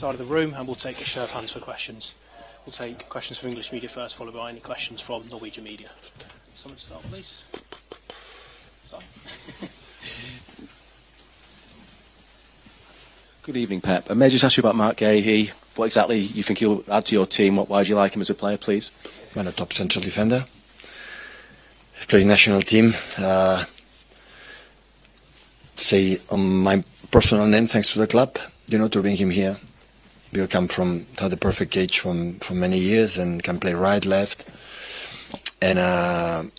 side of the room, and we'll take a show of hands for questions. We'll take questions from English media first, followed by any questions from Norwegian media. Someone to start, please. Sorry. Good evening, Pep. May I just ask you about Mark Gahey? What exactly you think he'll add to your team? Why do you like him as a player, please? I'm a top central defender. He's playing national team. Say on my personal name, thanks to the club, to bring him here. We come from had the perfect age for many years and can play right, left, and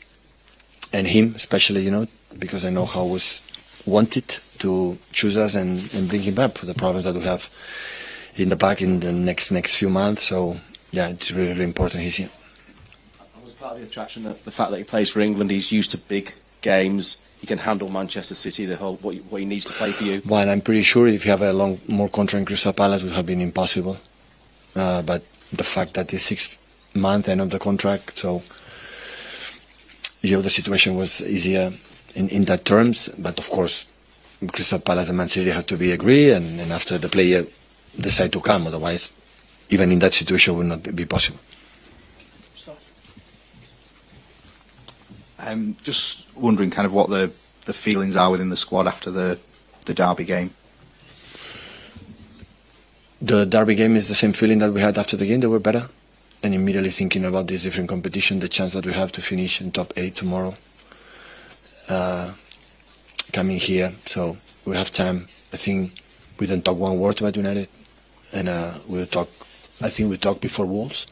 him especially, because I know how was wanted to choose us and bring him back for the problems that we have in the back in the next few months. So yeah, it's really, really important he's here. Was part of the attraction the fact that he plays for England? He's used to big games. He can handle Manchester City, the whole what he needs to play for you. Well, I'm pretty sure if you have a more contract in Crystal Palace would have been impossible. But the fact that it's 6 months end of the contract, so the situation was easier in that terms. But of course, Crystal Palace and Man City have to be agree, and after the player decide to come. Otherwise, even in that situation, would not be possible. Just wondering kind of what the feelings are within the squad after the Derby game. The Derby game is the same feeling that we had after the game. They were better, and immediately thinking about this different competition, the chance that we have to finish in top 8 tomorrow, coming here. So we have time. I think we didn't talk one word about United, and we'll talk. I think we talked before Wolves,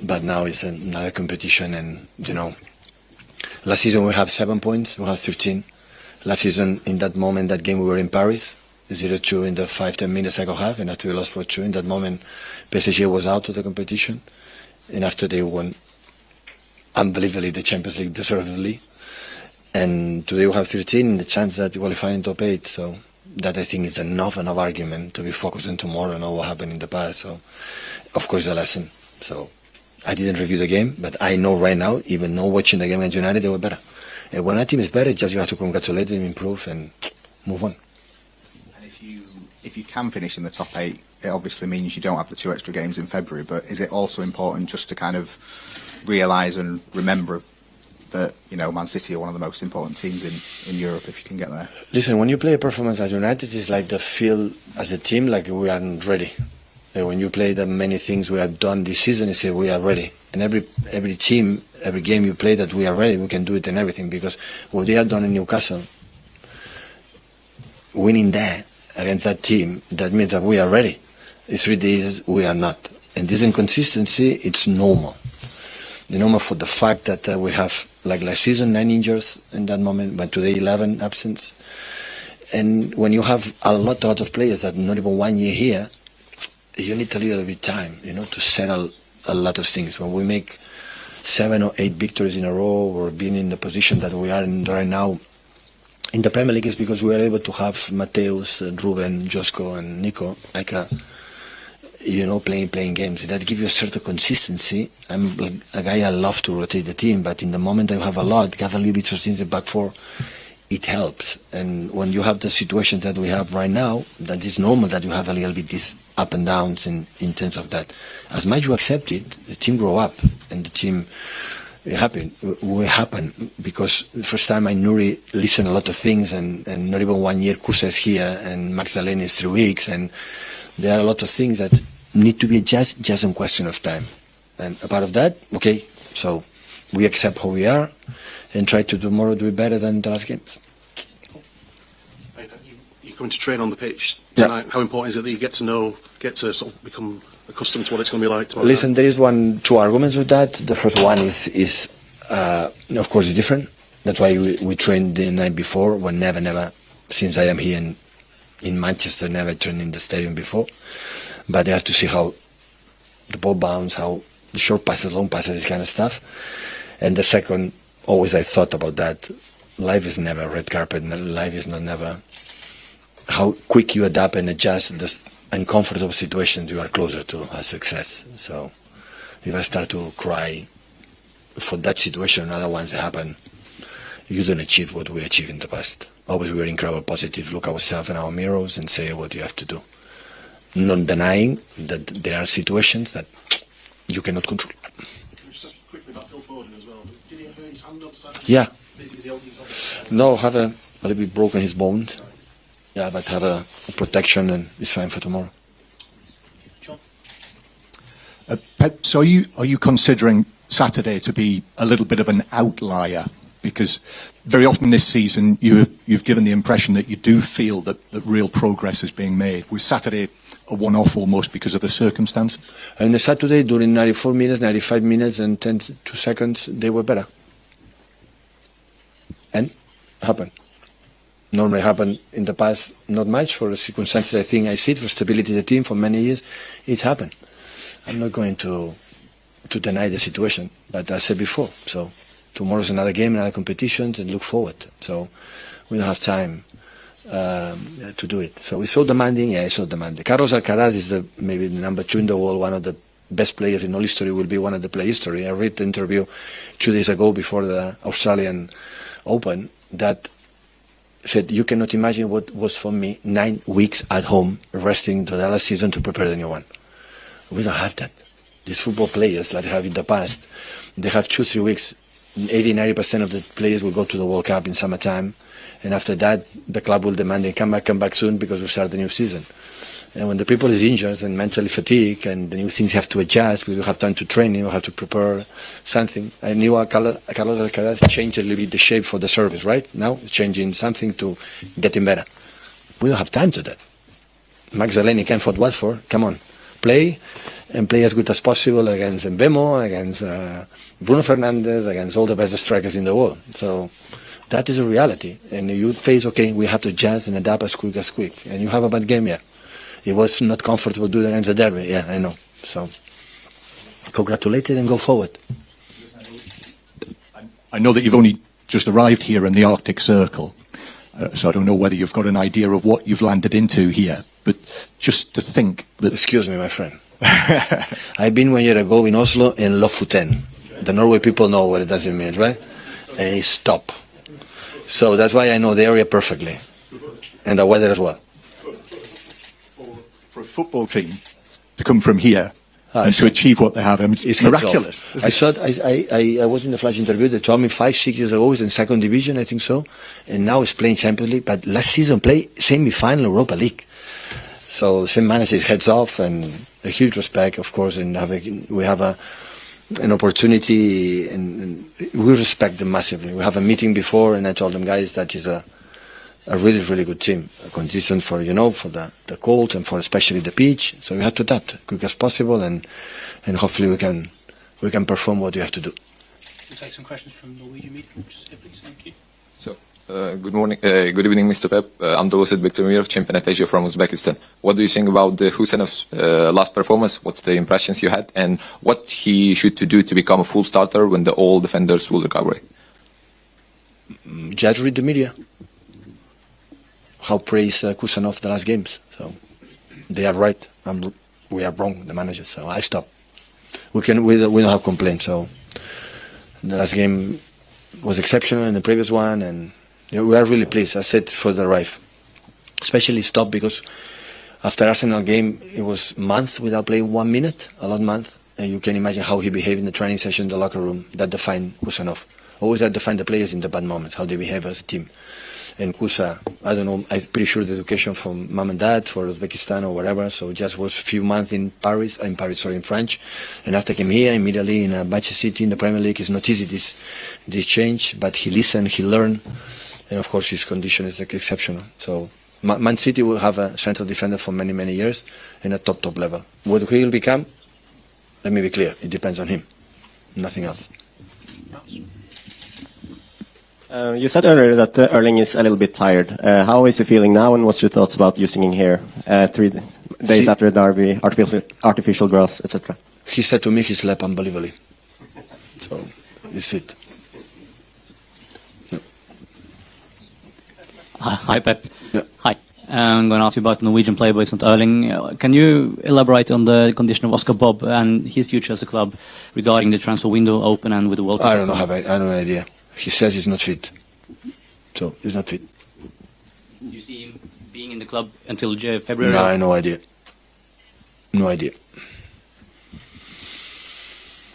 but now it's another competition, and last season we have 7 points, we have 15. Last season, in that moment, that game we were in Paris, 0-2 in the 5-10 minutes second half, and after we lost 4-2, in that moment, PSG was out of the competition, and after they won, unbelievably, the Champions League deservedly, and today we have 13, the chance that we qualify in top 8, so that I think is enough argument to be focused on tomorrow and not what happened in the past. So, of course, the lesson. So, I didn't review the game, but I know right now, even not watching the game against United, they were better. And when a team is better, just you have to congratulate them, improve, and move on. And if you can finish in the top 8, it obviously means you don't have the 2 extra games in February. But is it also important just to kind of realise and remember that Man City are one of the most important teams in Europe if you can get there? Listen, when you play a performance at United, it's like the feel as a team like we aren't ready. When you play the many things we have done this season, you say we are ready. And every team, every game you play that we are ready, we can do it and everything. Because what they have done in Newcastle, winning there against that team, that means that we are ready. It's 3 days we are not. And this inconsistency, it's normal. The normal for the fact that we have, like last season, 9 injuries in that moment, but today 11 absence. And when you have a lot of players that not even 1 year here, you need a little bit time, to settle a lot of things. When we make 7 or 8 victories in a row, or being in the position that we are in right now in the Premier League, is because we are able to have Mateus, Ruben, Josko, and Nico, playing games. That gives you a certain consistency. I'm a guy I love to rotate the team, but in the moment I have a lot, have a little bit of things in the back four, it helps. And when you have the situation that we have right now, that is normal that you have a little bit this up and downs in terms of that. As much you accept it, the team grow up, and the team will happen, because the first time I Nuri listened a lot of things, and not even 1 year Kusa is here, and Max Allen is 3 weeks, and there are a lot of things that need to be adjusted, just a question of time. And a part of that, okay, so we accept how we are, and try to tomorrow do it better than the last games. You're going to train on the pitch tonight. Yeah. How important is it that you get to sort of become accustomed to what it's going to be like tomorrow? Listen, there is two arguments with that. The first one is of course, it's different. That's why we trained the night before. We never, since I am here in Manchester, never trained in the stadium before. But you have to see how the ball bounce, how the short passes, long passes, this kind of stuff. And the second, always I thought about that. Life is never red carpet. Life is not never. How quick you adapt and adjust this uncomfortable situations, you are closer to a success. So if I start to cry for that situation and other ones that happen, you don't achieve what we achieved in the past. Always we were incredibly positive, look ourselves in our mirrors and say what you have to do. not denying that there are situations that you cannot control. Just quickly about Phil Foden as well. Did he hurt his hand on Saturday? Yeah. Is he on his No, have a little bit broken his bone. Yeah, but have a protection and it's fine for tomorrow. John? Pep, so are you considering Saturday to be a little bit of an outlier? Because very often this season you've given the impression that you do feel that real progress is being made. Was Saturday a one-off almost because of the circumstances? And the Saturday, during 94 minutes, 95 minutes and 2 seconds, they were better. And happened. Normally happened in the past, not much for the circumstances. I think I see it for stability of the team for many years. It happened. I'm not going to deny the situation, but I said before. So tomorrow's another game, another competition, and look forward. So we don't have time to do it. So it's so demanding. Yeah, it's so demanding. Carlos Alcaraz is maybe the number 2 in the world, one of the best players in all history. Will be one of the play history. I read the interview 2 days ago before the Australian Open that said, you cannot imagine what was for me 9 weeks at home resting to the last season to prepare the new one. We don't have that. These football players like they have in the past, they have 2-3 weeks. 80-90% of the players will go to the World Cup in summertime, and after that the club will demand they come back soon because we start the new season. And when the people is injured and mentally fatigued and the new things have to adjust, we will have time to train, we have to prepare something. I knew Carlos Alcaraz changed a little bit the shape for the service, right? Now it's changing something to getting better. We don't have time to that. Max Delaney came for Watford. Come on, play and play as good as possible against Mbemo, against Bruno Fernandes, against all the best strikers in the world. So that is a reality. And you face, okay, we have to adjust and adapt as quick. And you have a bad game, yeah. It was not comfortable doing against the derby. Yeah, I know. So congratulate it and go forward. I know that you've only just arrived here in the Arctic Circle, so I don't know whether you've got an idea of what you've landed into here. But just to think that... Excuse me, my friend. I've been 1 year ago in Oslo in Lofoten. The Norway people know what it does mean, right? And it's stop. So that's why I know the area perfectly. And the weather as well. For a football team to come from here and to achieve what they have, I mean, it's miraculous. I was in the flash interview. They told me 5-6 years ago it's in second division, I think so, and now it's playing Champions League. But last season played semi-final Europa League. So same manager heads off, and a huge respect, of course. And we have an opportunity, and we respect them massively. We have a meeting before, and I told them, guys, that is a really, really good team, consistent for for the cold and for especially the pitch. So we have to adapt quick as possible, and hopefully we can perform what we have to do. We'll take some questions from Norwegian media. Just here, please. Thank you. So, good morning, good evening, Mr. Pep. I'm Doloset Bektamirov, Championat Asia from Uzbekistan. What do you think about the Husenov's last performance? What's the impressions you had, and what he should do to become a full starter when the all defenders will recover? Just read the media. How praise Kusanov the last games. So they are right. We are wrong, the manager. So I stop. We don't have complaints. So the last game was exceptional in the previous one, and we are really pleased. I said for the arrive, especially stop because after Arsenal game it was month without playing 1 minute, a long month, and you can imagine how he behaved in the training session, in the locker room. That defined Kusanov. Always that define the players in the bad moments, how they behave as a team. And Kusa, I don't know, I'm pretty sure the education from mom and dad for Uzbekistan or whatever, so just was a few months in French, and after came here immediately in Manchester City in the Premier League. It's not easy this change, but he listened, he learned, and of course his condition is exceptional. So Man City will have a central defender for many, many years in a top level. What he will become, let me be clear, it depends on him, nothing else. You said earlier that Erling is a little bit tired. How is he feeling now, and what's your thoughts about using him here 3 days after the derby, artificial grass, etc.? He said to me he slept unbelievably. So he's fit. Yeah. Hi, Pep. Yeah. Hi. I'm going to ask you about the Norwegian player, but it's not Erling. Can you elaborate on the condition of Oscar Bob and his future as a club regarding the transfer window open and with the World Cup? I don't know. I don't have an idea. He says he's not fit. So he's not fit. Do you see him being in the club until February? No, I have no idea. No idea.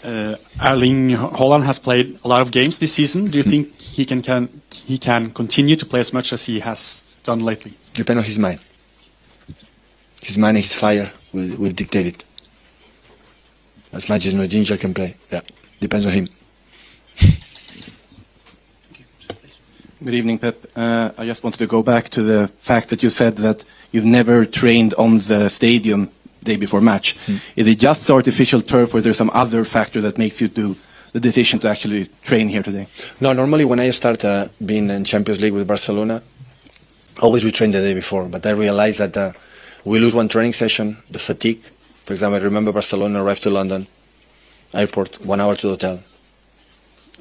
Erling Haaland has played a lot of games this season. Do you think he can continue to play as much as he has done lately? Depends on his mind. His mind and his fire will dictate it. As much as no ginger can play. Yeah, depends on him. Good evening, Pep. I just wanted to go back to the fact that you said that you've never trained on the stadium day before match. Is it just the artificial turf, or is there some other factor that makes you do the decision to actually train here today? No, normally when I start being in Champions League with Barcelona, always we train the day before. But I realized that we lose one training session, the fatigue. For example, I remember Barcelona arrived to London, airport, 1 hour to the hotel,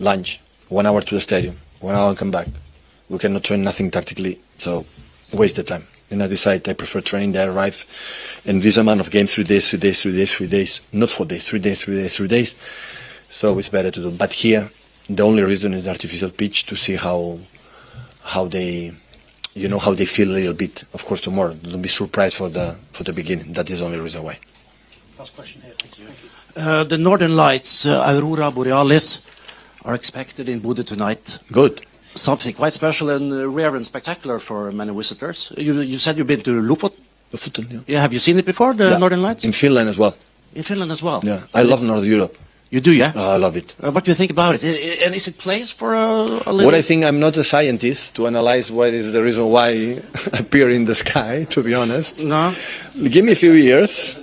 lunch, 1 hour to the stadium, 1 hour and come back. We cannot train nothing tactically, so waste the time. And I decide I prefer training there, arrive, and this amount of games, 3 days, 3 days, 3 days, 3 days, not 4 days, 3 days, 3 days, 3 days. So it's better to do. But here, the only reason is the artificial pitch to see how they, how they feel a little bit. Of course, tomorrow, don't be surprised for the beginning. That is the only reason why. Last question here. Thank you. The Northern Lights, Aurora Borealis, are expected in Bodø tonight. Good. Something quite special and rare and spectacular for many visitors. You said you've been to Lofoten? Lofoten, yeah. Yeah, have you seen it before, the Northern Lights? In Finland as well. In Finland as well? Yeah, I love North Europe. You do, yeah? I love it. What do you think about it? And is it placed for a little... What I think, I'm not a scientist to analyze what is the reason why I appear in the sky, to be honest. No? Give me a few years.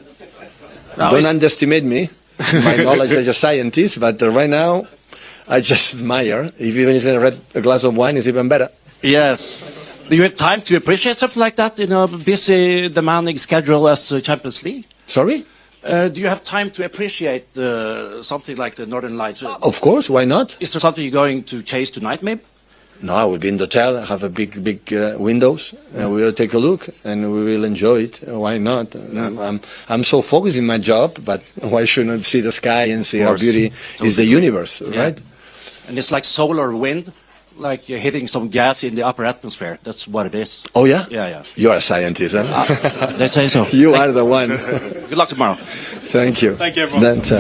No, Don't underestimate me, my knowledge as a scientist, but right now, I just admire. If even it's a glass of wine, it's even better. Yes. Do you have time to appreciate something like that in a busy, demanding schedule as Champions League? Sorry? Do you have time to appreciate something like the Northern Lights? Of course, why not? Is there something you're going to chase tonight, maybe? No, I will be in the hotel, have a big windows, and we will take a look, and we will enjoy it. Why not? I'm so focused in my job, but why shouldn't I see the sky and see how beauty is the universe, right? And it's like solar wind, like you're hitting some gas in the upper atmosphere. That's what it is. Oh, yeah? Yeah. You are a scientist, huh? They say so. You are the one. Good luck tomorrow. Thank you. Thank you, everyone. That's,